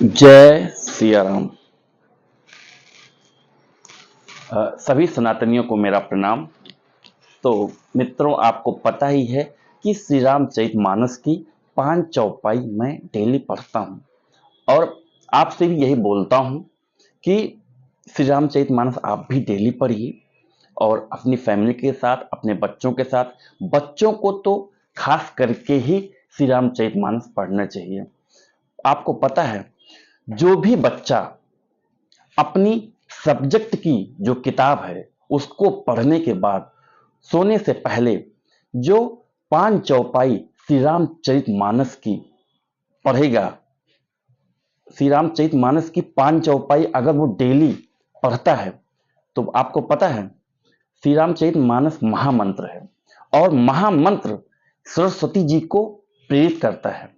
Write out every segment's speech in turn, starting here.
जय सिया राम। सभी सनातनियों को मेरा प्रणाम। तो मित्रों, आपको पता ही है कि श्री रामचरितमानस की 5 चौपाई मैं डेली पढ़ता हूँ और आपसे भी यही बोलता हूँ कि श्री रामचरितमानस आप भी डेली पढ़िए और अपनी फैमिली के साथ, अपने बच्चों के साथ। बच्चों को तो खास करके ही श्री रामचरितमानस पढ़ना चाहिए। आपको पता है, जो भी बच्चा अपनी सब्जेक्ट की जो किताब है उसको पढ़ने के बाद सोने से पहले जो 5 चौपाई श्री रामचरितमानस की पढ़ेगा, श्री रामचरितमानस की 5 चौपाई अगर वो डेली पढ़ता है तो आपको पता है श्री रामचरितमानस महामंत्र है और महामंत्र सरस्वती जी को प्रेरित करता है।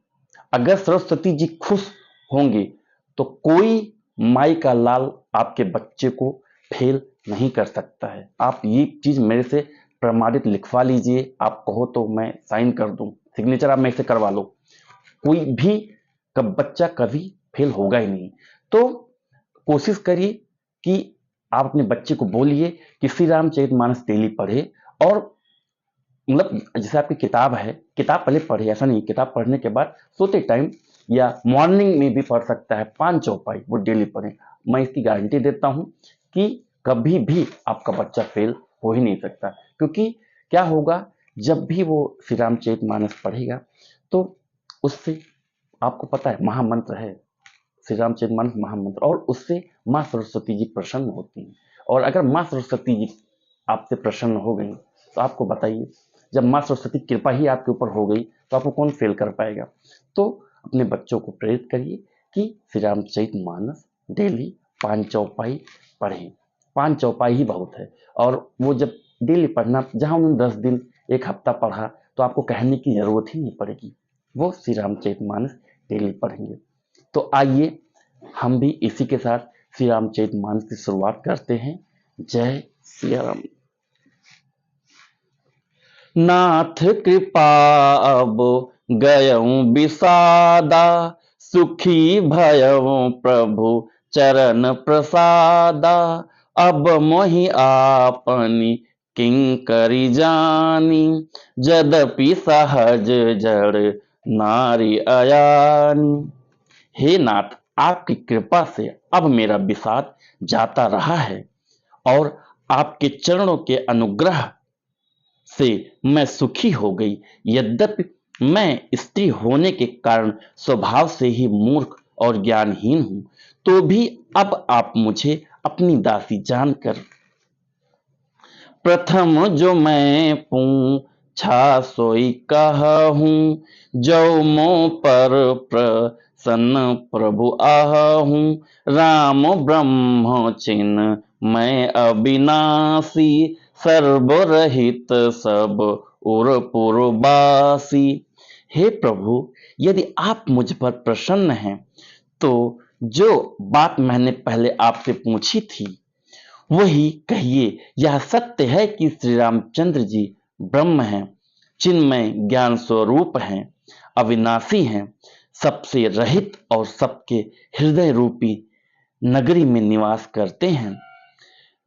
अगर सरस्वती जी खुश होंगी तो कोई माई का लाल आपके बच्चे को फेल नहीं कर सकता है। आप ये चीज मेरे से प्रमाणित लिखवा लीजिए, आप कहो तो मैं साइन कर दूं, सिग्नेचर आप मेरे से करवा लो। कोई भी बच्चा कभी फेल होगा ही नहीं। तो कोशिश करिए कि आप अपने बच्चे को बोलिए कि श्री रामचरितमानस डेली पढ़े और मतलब जैसे आपकी किताब है, किताब पहले पढ़े, ऐसा नहीं, किताब पढ़ने के बाद सोते टाइम या मॉर्निंग में भी पढ़ सकता है। 5 चौपाई वो डेली पढ़े। मैं इसकी गारंटी देता हूं कि कभी भी आपका बच्चा फेल हो ही नहीं सकता। क्योंकि क्या होगा, जब भी वो श्री रामचरितमानस पढ़ेगा तो उससे, आपको पता है महामंत्र है श्री रामचरितमानस महामंत्र, और उससे माँ सरस्वती जी प्रसन्न होती हैं। और अगर माँ सरस्वती जी आपसे प्रसन्न हो गई तो आपको बताइए, जब माँ सरस्वती कृपा ही आपके ऊपर हो गई तो आपको कौन फेल कर पाएगा। तो अपने बच्चों को प्रेरित करिए कि श्री रामचरितमानस डेली 5 चौपाई पढ़ें। 5 चौपाई ही बहुत है। और वो जब डेली पढ़ना, जहां उन्होंने 10 दिन, एक हफ्ता पढ़ा तो आपको कहने की जरूरत ही नहीं पड़ेगी, वो श्री रामचरितमानस डेली पढ़ेंगे। तो आइए हम भी इसी के साथ श्री रामचरितमानस की शुरुआत करते हैं। जय सिया राम। नाथ कृपा अब गयऊं विषादा, सुखी भयऊं प्रभु चरण प्रसादा। अब मोहि आपनी किंकरी जानी, यद्यपि सहज जड़ नारी अयानी। हे नाथ, आपकी कृपा से अब मेरा विषाद जाता रहा है और आपके चरणों के अनुग्रह से मैं सुखी हो गई। यद्यपि मैं स्त्री होने के कारण स्वभाव से ही मूर्ख और ज्ञानहीन हूं, तो भी अब आप मुझे अपनी दासी जानकर प्रथम जो मैं पूछा सोई कहूँ, जो मो पर प्रसन्न प्रभु आहूँ। राम ब्रह्म चिन्ह मैं अविनाशी, सर्वरहित सब उर पुरबासी। हे प्रभु, यदि आप मुझ पर प्रसन्न हैं तो जो बात मैंने पहले आपसे पूछी थी वही कहिए। यह सत्य है कि श्री रामचंद्र जी ब्रह्म हैं, चिन्मय ज्ञान स्वरूप हैं, अविनाशी हैं, सबसे रहित और सबके हृदय रूपी नगरी में निवास करते हैं।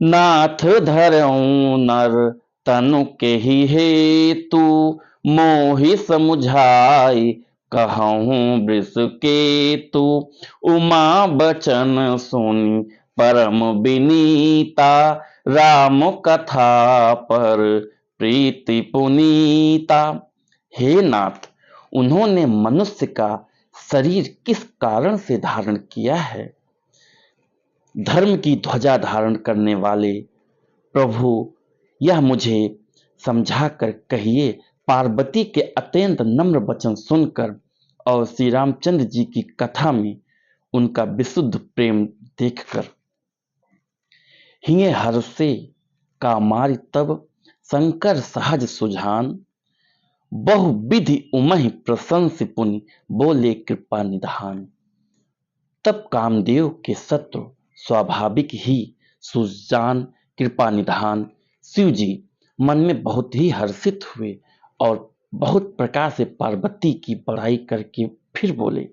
नाथ धरऊं नर तनु के ही हेतु, मोहि समुझाई कहूँ वृष केतु। उमा बचन सुनी परम विनीता, राम कथा पर प्रीति पुनीता। हे नाथ, उन्होंने मनुष्य का शरीर किस कारण से धारण किया है? धर्म की ध्वजा धारण करने वाले प्रभु, यह मुझे समझा कर कहिए। पार्वती के अत्यंत नम्र वचन सुनकर और श्री रामचंद्र जी की कथा में उनका विशुद्ध प्रेम देखकर हिये हर्षे कामारि तब, शंकर सहज सुजान। बहुविधि उमहि प्रशंसि पुनि, बोले कृपा निधान। तब कामदेव के शत्रु स्वाभाविक ही सुजान, कृपा निधान शिव जी मन में बहुत ही हर्षित हुए और बहुत प्रकार से पार्वती की बड़ाई करके फिर बोले,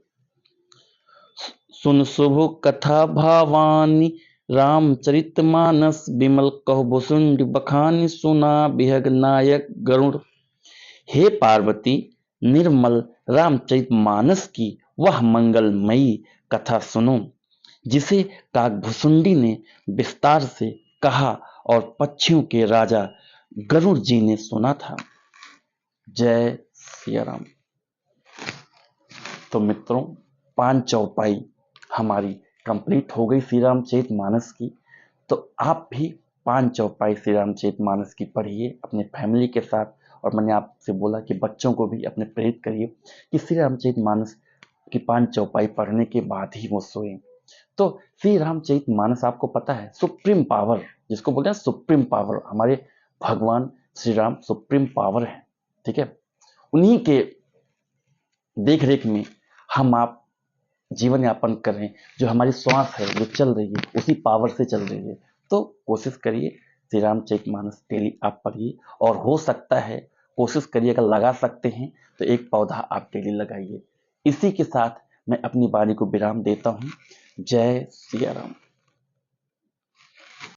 सुन शुभ कथा भावानी, रामचरितमानस विमल कहो भुसुंड बखानी, सुना बिहग नायक गरुड़। हे पार्वती, निर्मल रामचरितमानस की वह मंगलमयी कथा सुनो जिसे काकभुसुंडी ने विस्तार से कहा और पक्षियों के राजा गरुड़ जी ने सुना था। जय सिया राम। तो मित्रों, 5 चौपाई हमारी कंप्लीट हो गई श्री रामचरितमानस की। तो आप भी 5 चौपाई श्री रामचरितमानस की पढ़िए अपने फैमिली के साथ, और मैंने आपसे बोला कि बच्चों को भी अपने प्रेरित करिए कि श्री रामचरितमानस की 5 चौपाई पढ़ने के बाद ही वो सोएं। तो श्री रामचरितमानस आपको पता है सुप्रीम पावर, जिसको बोलते हैं सुप्रीम पावर, हमारे भगवान श्री राम सुप्रीम पावर है, ठीक है। उन्हीं के देख रेख में हम आप जीवन यापन करें, जो हमारी श्वास है जो चल रही है उसी पावर से चल रही है। तो कोशिश करिए श्री रामचरितमानस डेली आप पढ़िए, और हो सकता है कोशिश करिए अगर लगा सकते हैं तो एक पौधा आप डेली लगाइए। इसी के साथ मैं अपनी वाणी को विराम देता हूँ। जय सिया राम।